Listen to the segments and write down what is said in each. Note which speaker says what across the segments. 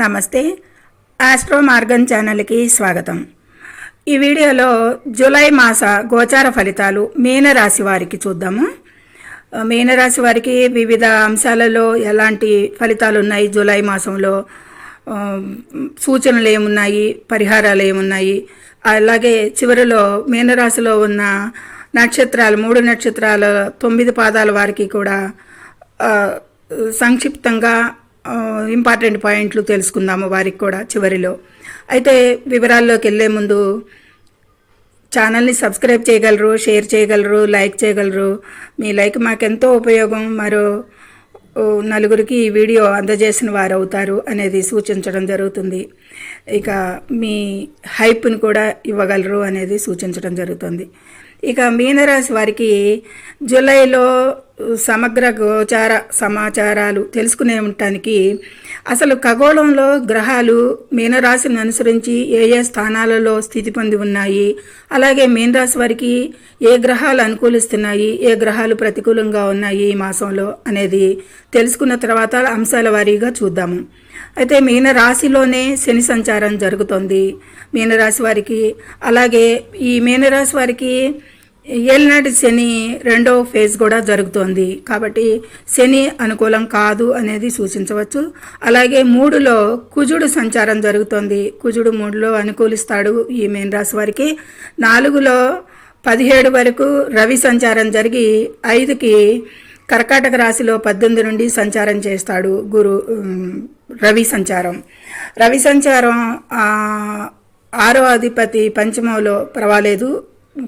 Speaker 1: నమస్తే. Astro Morgan ఛానల్కి స్వాగతం. ఈ వీడియోలో జూలై మాస గోచార ఫలితాలు మీనరాశి వారికి చూద్దాము. మీనరాశి వారికి వివిధ అంశాలలో ఎలాంటి ఫలితాలు ఉన్నాయి, జూలై మాసంలో సూచనలు ఏమున్నాయి, పరిహారాలు ఏమున్నాయి, అలాగే చివరిలో మీనరాశిలో ఉన్న నక్షత్రాలు 3 నక్షత్రాల 9 పాదాల వారికి కూడా సంక్షిప్తంగా ఇంపార్టెంట్ పాయింట్లు తెలుసుకుందాము వారికి కూడా చివరిలో. అయితే వివరాల్లోకి వెళ్ళే ముందు ఛానల్ని సబ్స్క్రైబ్ చేయగలరు, షేర్ చేయగలరు, లైక్ చేయగలరు. మీ లైక్ మాకెంతో ఉపయోగం, మరో నలుగురికి ఈ వీడియో అందజేసిన వారు అవుతారు అనేది సూచించడం జరుగుతుంది. ఇక మీ హైప్ను కూడా ఇవ్వగలరు అనేది సూచించడం జరుగుతుంది. ఇక మీనరాశి వారికి జూలైలో సమగ్ర గోచార సమాచారాలు తెలుసుకునే ఉండటానికి అసలు ఖగోళంలో గ్రహాలు మీనరాశిని అనుసరించి ఏ ఏ స్థానాలలో స్థితి పొంది ఉన్నాయి, అలాగే మీనరాశి వారికి ఏ గ్రహాలు అనుకూలిస్తున్నాయి, ఏ గ్రహాలు ప్రతికూలంగా ఉన్నాయి ఈ మాసంలో అనేది తెలుసుకున్న తర్వాత అంశాల వారీగా చూద్దాము. అయితే మీనరాశిలోనే శని సంచారం జరుగుతుంది మీనరాశి వారికి. అలాగే ఈ మీనరాశి వారికి ఏలినాటి శని 2వ ఫేజ్ కూడా జరుగుతోంది, కాబట్టి శని అనుకూలం కాదు అనేది సూచించవచ్చు. అలాగే 3లో కుజుడు సంచారం జరుగుతోంది. కుజుడు 3లో అనుకూలిస్తాడు ఈ మీనరాశి వారికి. 4లో 17 వరకు రవి సంచారం జరిగి 5కి కర్కాటక రాశిలో 18 నుండి సంచారం చేస్తాడు రవి సంచారం. రవి సంచారం 6వ అధిపతి పంచమంలో పర్వాలేదు,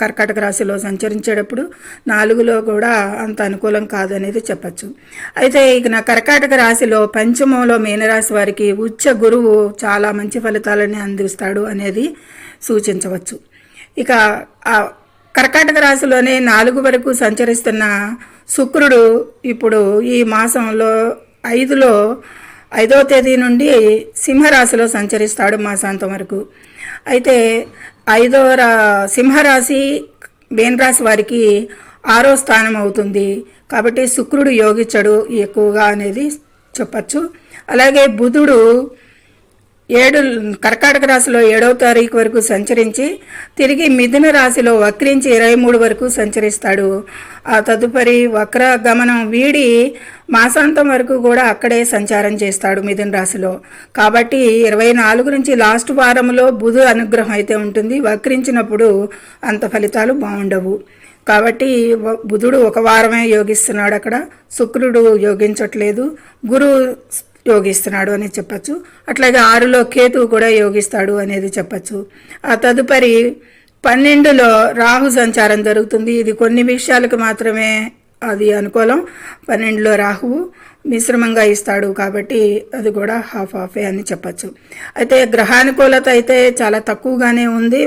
Speaker 1: కర్కాటక రాశిలో సంచరించేటప్పుడు 4లో కూడా అంత అనుకూలం కాదనేది చెప్పచ్చు. అయితే ఇక కర్కాటక రాశిలో పంచమంలో మీనరాశి వారికి ఉచ్చ గురువు చాలా మంచి ఫలితాలని అందిస్తాడు అనేది సూచించవచ్చు. ఇక కర్కాటక రాశిలోనే 4 వరకు సంచరిస్తున్న శుక్రుడు ఇప్పుడు ఈ మాసంలో 5వ తేదీ నుండి సింహరాశిలో సంచరిస్తాడు మాసాంతం వరకు. అయితే సింహరాశి మీనరాశి వారికి 6వ స్థానం అవుతుంది, కాబట్టి శుక్రుడు యోగించడు ఎక్కువగా అనేది చెప్పచ్చు. అలాగే బుధుడు కర్కాటక రాశిలో 7వ తారీఖు వరకు సంచరించి తిరిగి మిథున రాశిలో వక్రించి 23 వరకు సంచరిస్తాడు. ఆ తదుపరి వక్ర గమనం వీడి మాసాంతం వరకు కూడా అక్కడే సంచారం చేస్తాడు మిథున రాశిలో. కాబట్టి 24 నుంచి లాస్ట్ వారంలో బుధ అనుగ్రహం అయితే ఉంటుంది. వక్రించినప్పుడు అంత ఫలితాలు బాగుండవు. కాబట్టి బుధుడు ఒక వారమే యోగిస్తున్నాడు అక్కడ, శుక్రుడు యోగించట్లేదు, గురువు యోగిస్తున్నాడు అని చెప్పచ్చు. అట్లాగే 6లో కేతువు కూడా యోగిస్తాడు అనేది చెప్పచ్చు. ఆ తదుపరి 12లో రాహు సంచారం జరుగుతుంది. ఇది కొన్ని విషయాలకు మాత్రమే అది అనుకూలం. 12లో రాహువు మిశ్రమంగా ఇస్తాడు, కాబట్టి అది కూడా హాఫే అని చెప్పచ్చు. అయితే గ్రహానుకూలత అయితే చాలా తక్కువగానే ఉంది,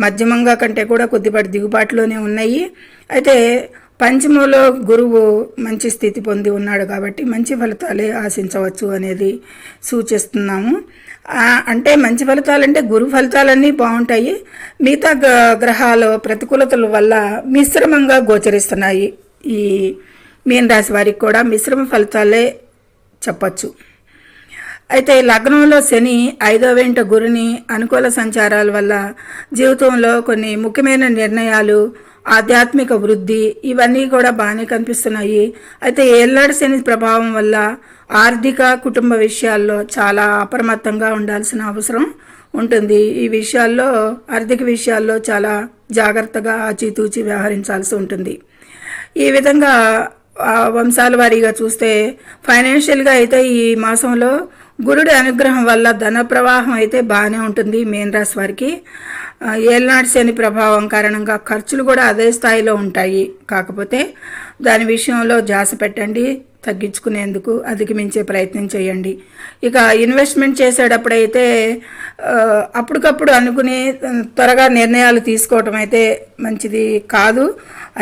Speaker 1: మధ్యమంగా కంటే కూడా కొద్దిపాటి దిగుబాటులోనే ఉన్నాయి. అయితే పంచమంలో గురువు మంచి స్థితి పొంది ఉన్నాడు, కాబట్టి మంచి ఫలితాలే ఆశించవచ్చు అనేది సూచిస్తున్నాము. అంటే మంచి ఫలితాలంటే గురు ఫలితాలన్నీ బాగుంటాయి, మిగతా గ్రహాల ప్రతికూలతల వల్ల మిశ్రమంగా గోచరిస్తున్నాయి. ఈ మీనరాశి వారికి కూడా మిశ్రమ ఫలితాలే చెప్పచ్చు. అయితే లగ్నంలో శని 5వ వెంట గురుని అనుకూల సంచారాల వల్ల జీవితంలో కొన్ని ముఖ్యమైన నిర్ణయాలు, ఆధ్యాత్మిక వృద్ధి ఇవన్నీ కూడా బాగానే కనిపిస్తున్నాయి. అయితే ఏళ్ళనాటి శని ప్రభావం వల్ల ఆర్థిక కుటుంబ విషయాల్లో చాలా అప్రమత్తంగా ఉండాల్సిన అవసరం ఉంటుంది. ఈ విషయాల్లో ఆర్థిక విషయాల్లో చాలా జాగ్రత్తగా ఆచితూచి వ్యవహరించాల్సి ఉంటుంది. ఈ విధంగా వంశాల వారీగా చూస్తే ఫైనాన్షియల్గా అయితే ఈ మాసంలో గురుడి అనుగ్రహం వల్ల ధన ప్రవాహం అయితే బాగానే ఉంటుంది మీనరాశి వారికి. ఏళ్ళనాటి శని ప్రభావం కారణంగా ఖర్చులు కూడా అదే స్థాయిలో ఉంటాయి, కాకపోతే దాని విషయంలో ధ్యాస పెట్టండి, తగ్గించుకునేందుకు అధిగమించే ప్రయత్నం చేయండి. ఇక ఇన్వెస్ట్మెంట్ చేసేటప్పుడైతే అప్పటికప్పుడు అనుకుని త్వరగా నిర్ణయాలు తీసుకోవటం అయితే మంచిది కాదు.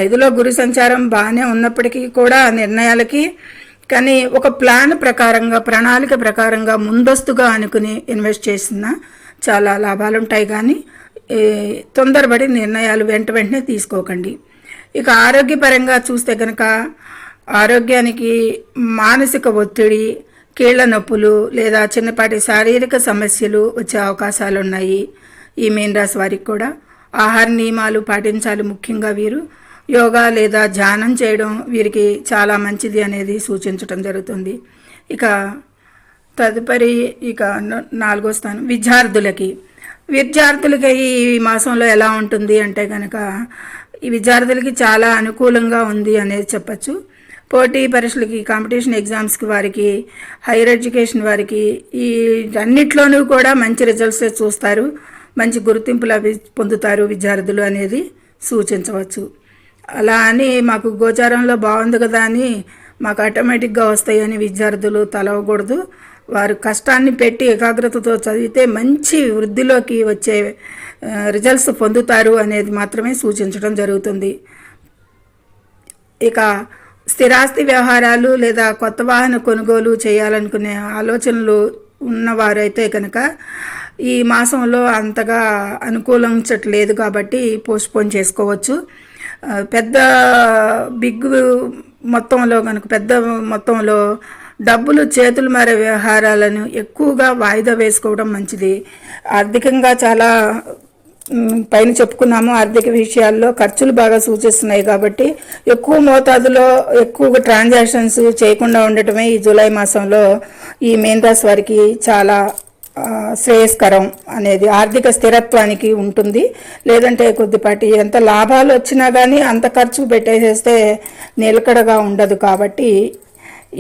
Speaker 1: 5లో గురు సంచారం బాగానే ఉన్నప్పటికీ కూడా నిర్ణయాలకి కానీ ఒక ప్రణాళిక ప్రకారంగా ముందస్తుగా అనుకుని ఇన్వెస్ట్ చేసిన చాలా లాభాలు ఉంటాయి, కానీ తొందరపడి నిర్ణయాలు వెంటనే తీసుకోకండి. ఇక ఆరోగ్యపరంగా చూస్తే కనుక ఆరోగ్యానికి మానసిక ఒత్తిడి, కీళ్ల నొప్పులు లేదా చిన్నపాటి శారీరక సమస్యలు వచ్చే అవకాశాలు ఉన్నాయి ఈ మీన రాశి వారికి కూడా. ఆహార నియమాలు పాటించాలి. ముఖ్యంగా వీరు యోగా లేదా ధ్యానం చేయడం వీరికి చాలా మంచిది అనేది సూచించడం జరుగుతుంది. ఇక తదుపరి నాలుగో స్థానం విద్యార్థులకి ఈ మాసంలో ఎలా ఉంటుంది అంటే కనుక ఈ విద్యార్థులకి చాలా అనుకూలంగా ఉంది అనేది చెప్పచ్చు. పోటీ పరీక్షలకి, కాంపిటీషన్ ఎగ్జామ్స్కి వారికి, హైయర్ ఎడ్యుకేషన్ వారికి ఈ అన్నిట్లోనూ కూడా మంచి రిజల్ట్స్ చూస్తారు, మంచి గుర్తింపులు పొందుతారు విద్యార్థులు అనేది సూచించవచ్చు. అలా అని మాకు గోచారంలో బాగుంది కదా అని మాకు ఆటోమేటిక్గా వస్తాయని విద్యార్థులు తలవకూడదు. వారు కష్టాన్ని పెట్టి ఏకాగ్రతతో చదివితే మంచి వృద్ధిలోకి వచ్చే రిజల్ట్స్ పొందుతారు అనేది మాత్రమే సూచించడం జరుగుతుంది. ఇక స్థిరాస్తి వ్యవహారాలు లేదా కొత్త వాహన కొనుగోలు చేయాలనుకునే ఆలోచనలు ఉన్నవారైతే కనుక ఈ మాసంలో అంతగా అనుకూలించట్లేదు కాబట్టి పోస్ట్పోన్ చేసుకోవచ్చు. పెద్ద మొత్తంలో డబ్బులు చేతులు మారే వ్యవహారాలను ఎక్కువగా వాయిదా వేసుకోవడం మంచిది. ఆర్థికంగా చాలా పైన చెప్పుకున్నాము, ఆర్థిక విషయాల్లో ఖర్చులు బాగా సూచిస్తున్నాయి కాబట్టి ఎక్కువ మోతాదులో ఎక్కువగా ట్రాన్సాక్షన్స్ చేయకుండా ఉండటమే ఈ జూలై మాసంలో ఈ మీన రాశి వారికి చాలా శ్రేయస్కరం అనేది. ఆర్థిక స్థిరత్వానికి ఉంటుంది. లేదంటే కొద్దిపాటి ఎంత లాభాలు వచ్చినా కానీ అంత ఖర్చు పెట్టేసేస్తే నిలకడగా ఉండదు. కాబట్టి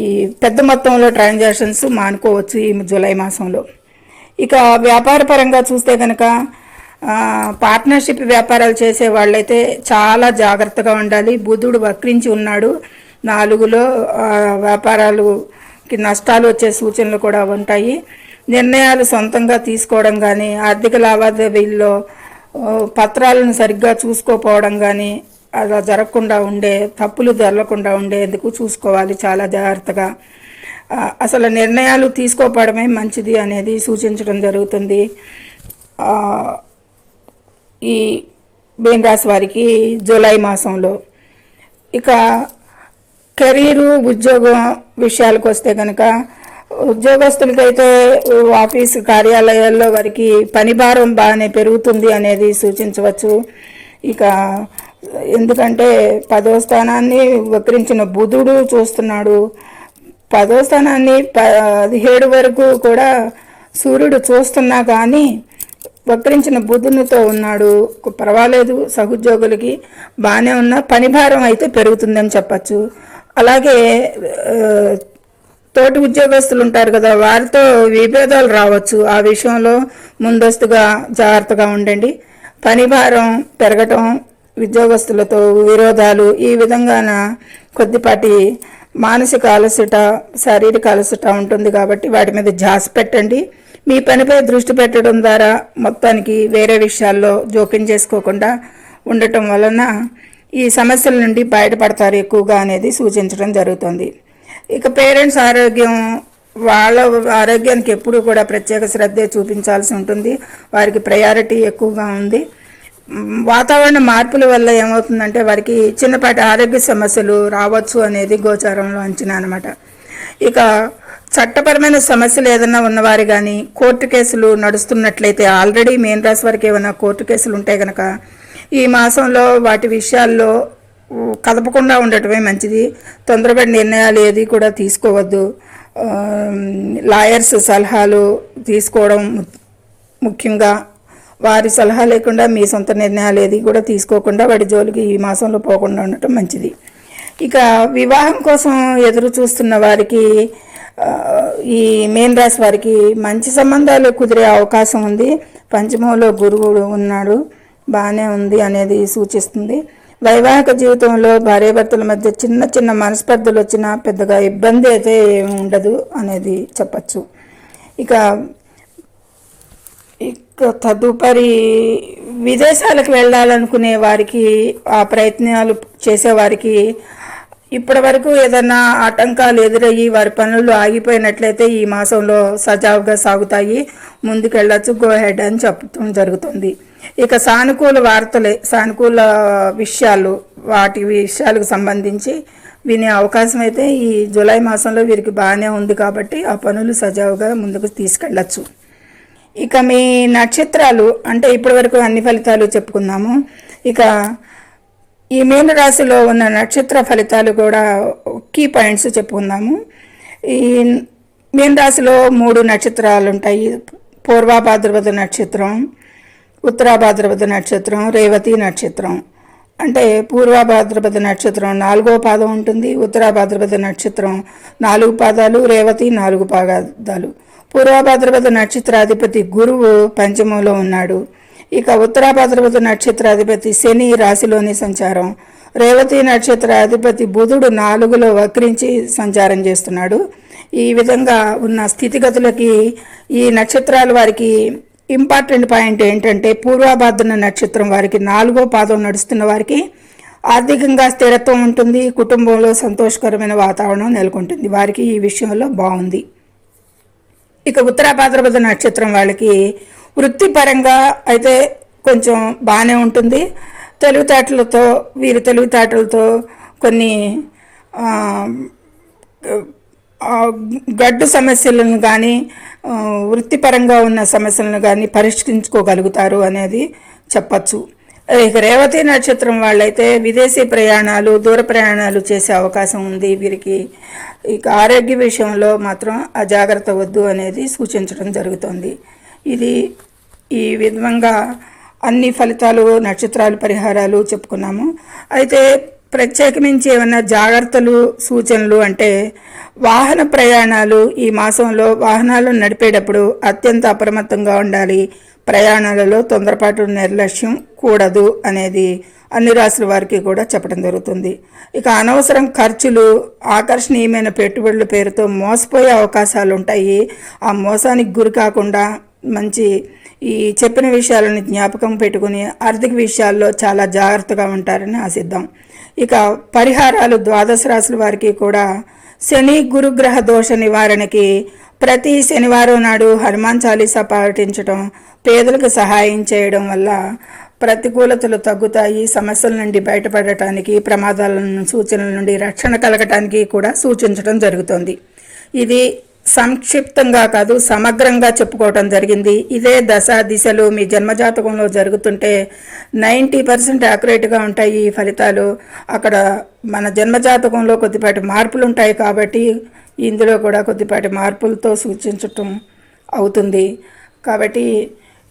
Speaker 1: ఈ పెద్ద మొత్తంలో ట్రాన్సాక్షన్స్ మానుకోవచ్చు ఈ జూలై మాసంలో. ఇక వ్యాపార పరంగా చూస్తే కనుక పార్ట్నర్షిప్ వ్యాపారాలు చేసే వాళ్ళైతే చాలా జాగ్రత్తగా ఉండాలి. బుధుడు వక్రించి ఉన్నాడు. 4లో వ్యాపారాలకి నష్టాలు వచ్చే సూచనలు కూడా ఉంటాయి. నిర్ణయాలు సొంతంగా తీసుకోవడం కానీ, ఆర్థిక లావాదేవీల్లో పత్రాలను సరిగ్గా చూసుకోకపోవడం కానీ అలా జరగకుండా తప్పులు జరగకుండా ఉండేందుకు చూసుకోవాలి చాలా జాగ్రత్తగా. అసలు నిర్ణయాలు తీసుకోవడమే మంచిది అనేది సూచించడం జరుగుతుంది ఈ మీన రాశి వారికి జూలై మాసంలో. ఇక కెరీరు, ఉద్యోగం విషయాలకు వస్తే కనుక ఉద్యోగస్తులకైతే ఆఫీసు కార్యాలయాల్లో వారికి పని భారం బాగానే పెరుగుతుంది అనేది సూచించవచ్చు. ఇక ఎందుకంటే 10వ స్థానాన్ని వక్రించిన బుధుడు చూస్తున్నాడు. 10వ స్థానాన్ని 17 వరకు కూడా సూర్యుడు చూస్తున్నా కానీ వక్రించిన బుధునితో ఉన్నాడు. పర్వాలేదు, సహోద్యోగులకి బాగానే ఉన్న పని భారం అయితే పెరుగుతుందని చెప్పచ్చు. అలాగే తోటి ఉద్యోగస్తులు ఉంటారు కదా, వారితో విభేదాలు రావచ్చు. ఆ విషయంలో ముందస్తుగా జాగ్రత్తగా ఉండండి. పని భారం పెరగటం, ఉద్యోగస్తులతో విరోధాలు, ఈ విధంగాన కొద్దిపాటి మానసిక అలసట, శారీరక అలసట ఉంటుంది కాబట్టి వాటి మీద ధ్యాస పెట్టండి. మీ పనిపై దృష్టి పెట్టడం ద్వారా మొత్తానికి వేరే విషయాల్లో జోక్యం చేసుకోకుండా ఉండటం వలన ఈ సమస్యల నుండి బయటపడతారు ఎక్కువగా అనేది సూచించడం జరుగుతుంది. ఇక పేరెంట్స్ ఆరోగ్యం, వాళ్ళ ఆరోగ్యానికి ఎప్పుడూ కూడా ప్రత్యేక శ్రద్ధ చూపించాల్సి ఉంటుంది. వారికి ప్రయారిటీ ఎక్కువగా ఉంది. వాతావరణ మార్పుల వల్ల ఏమవుతుందంటే వారికి చిన్నపాటి ఆరోగ్య సమస్యలు రావచ్చు అనేది గోచారంలో అంచనా అనమాట. ఇక చట్టపరమైన సమస్యలు ఏదైనా ఉన్నవారు కానీ, కోర్టు కేసులు నడుస్తున్నట్లయితే, ఆల్రెడీ మీన రాశి వారికి ఏమైనా కోర్టు కేసులు ఉంటే కనుక ఈ మాసంలో వాటి విషయాల్లో కదపకుండా ఉండటమే మంచిది. తొందరపడి నిర్ణయాలు ఏది కూడా తీసుకోవద్దు. లాయర్స్ సలహాలు తీసుకోవడం ముఖ్యంగా. వారి సలహా లేకుండా మీ సొంత నిర్ణయాలు ఏది కూడా తీసుకోకుండా వాటి జోలికి ఈ మాసంలో పోకుండా ఉండటం మంచిది. ఇక వివాహం కోసం ఎదురు చూస్తున్న వారికి, ఈ మీన రాశి వారికి మంచి సంబంధాలు కుదిరే అవకాశం ఉంది. పంచమంలో గురువుడు ఉన్నాడు, బాగానే ఉంది అనేది సూచిస్తుంది. వైవాహిక జీవితంలో భార్యాభర్తల మధ్య చిన్న చిన్న మనస్పర్ధలు వచ్చినా పెద్దగా ఇబ్బంది అయితే ఏమి ఉండదు అనేది చెప్పచ్చు. ఇక తదుపరి విదేశాలకు వెళ్ళాలనుకునే వారికి, ఆ ప్రయత్నాలు చేసేవారికి ఇప్పటి వరకు ఏదన్నా ఆటంకాలు ఎదురయ్యి వారి పనులు ఆగిపోయినట్లయితే ఈ మాసంలో సజావుగా సాగుతాయి, ముందుకెళ్ళచ్చు, గో హెడ్ అని చెప్పడం జరుగుతుంది. ఇక సానుకూల విషయాలు, వాటి విషయాలకు సంబంధించి వినే అవకాశం అయితే ఈ జూలై మాసంలో వీరికి బాగానే ఉంది కాబట్టి ఆ పనులు సజావుగా ముందుకు తీసుకెళ్ళచ్చు. ఇక మీ నక్షత్రాలు అంటే ఇప్పటివరకు అన్ని ఫలితాలు చెప్పుకున్నాము. ఇక ఈ మీన రాశిలో ఉన్న నక్షత్ర ఫలితాలు కూడా కీ పాయింట్స్ చెప్పుకుందాము. ఈ మీన రాశిలో 3 నక్షత్రాలు ఉంటాయి. పూర్వభాద్రపద నక్షత్రం, ఉత్తరాభాద్రపద నక్షత్రం, రేవతి నక్షత్రం. అంటే పూర్వభాద్రపద నక్షత్రం 4వ పాదం ఉంటుంది, ఉత్తరాభాద్రపద నక్షత్రం 4 పాదాలు, రేవతి 4 పాదాలు. పూర్వభాద్రపద నక్షత్రాధిపతి గురువు పంచమంలో ఉన్నాడు. ఇక ఉత్తరాభాద్రపద నక్షత్రాధిపతి శని రాశిలోని సంచారం, రేవతి నక్షత్రాధిపతి బుధుడు 4లో వక్రించి సంచారం చేస్తున్నాడు. ఈ విధంగా ఉన్న స్థితిగతులకి ఈ నక్షత్రాల వారికి ఇంపార్టెంట్ పాయింట్ ఏంటంటే పూర్వభాద్ర నక్షత్రం వారికి 4వ పాదం నడుస్తున్న వారికి ఆర్థికంగా స్థిరత్వం ఉంటుంది, కుటుంబంలో సంతోషకరమైన వాతావరణం నెలకొంటుంది. వారికి ఈ విషయంలో బాగుంది. ఇక ఉత్తరాభాద్రపద నక్షత్రం వాళ్ళకి వృత్తిపరంగా అయితే కొంచెం బాగానే ఉంటుంది. వీరి తెలివితేటలతో కొన్ని గడ్డు సమస్యలను కానీ వృత్తిపరంగా ఉన్న సమస్యలను కానీ పరిష్కరించుకోగలుగుతారు అనేది చెప్పచ్చు. ఇక రేవతి నక్షత్రం వాళ్ళైతే విదేశీ ప్రయాణాలు, దూర ప్రయాణాలు చేసే అవకాశం ఉంది వీరికి. ఇక ఆరోగ్య విషయంలో మాత్రం అజాగ్రత్త వద్దు అనేది సూచించడం జరుగుతుంది. ఇది ఈ విధంగా అన్ని ఫలితాలు, నక్షత్రాలు, పరిహారాలు చెప్పుకున్నాము. అయితే ప్రత్యేకించి ఏమన్నా జాగ్రత్తలు, సూచనలు అంటే వాహన ప్రయాణాలు ఈ మాసంలో వాహనాలు నడిపేటప్పుడు అత్యంత అప్రమత్తంగా ఉండాలి. ప్రయాణాలలో తొందరపాటు, నిర్లక్ష్యం కూడదు అనేది అన్ని రాశుల వారికి కూడా చెప్పడం జరుగుతుంది. ఇక అనవసరం ఖర్చులు, ఆకర్షణీయమైన పెట్టుబడుల పేరుతో మోసపోయే అవకాశాలు ఉంటాయి. ఆ మోసానికి గురి కాకుండా మంచి ఈ చెప్పిన విషయాలను జ్ఞాపకం పెట్టుకుని ఆర్థిక విషయాల్లో చాలా జాగ్రత్తగా ఉంటారని ఆశిద్దాం. ఇక పరిహారాలు ద్వాదశ రాశుల వారికి కూడా శని గురుగ్రహ దోష నివారణకి ప్రతి శనివారం నాడు హనుమాన్ చాలీసా పాటించడం, పేదలకు సహాయం చేయడం వల్ల ప్రతికూలతలు తగ్గుతాయి. సమస్యల నుండి బయటపడటానికి, ప్రమాదాల సూచనల నుండి రక్షణ కలగటానికి కూడా సూచించడం జరుగుతుంది. ఇది సంక్షిప్తంగా కాదు సమగ్రంగా చెప్పుకోవటం జరిగింది. ఇదే దశ దిశలు మీ జన్మజాతకంలో జరుగుతుంటే 90% యాక్యురేట్గా ఉంటాయి ఈ ఫలితాలు. అక్కడ మన జన్మజాతకంలో కొద్దిపాటి మార్పులు ఉంటాయి కాబట్టి ఇందులో కూడా కొద్దిపాటి మార్పులతో సూచించటం అవుతుంది. కాబట్టి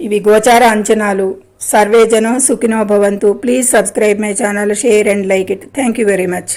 Speaker 1: ఇవి గోచార అంచనాలు. సర్వే జనం సుఖినో భవంతు. Please subscribe my channel, share and like it. Thank you very much.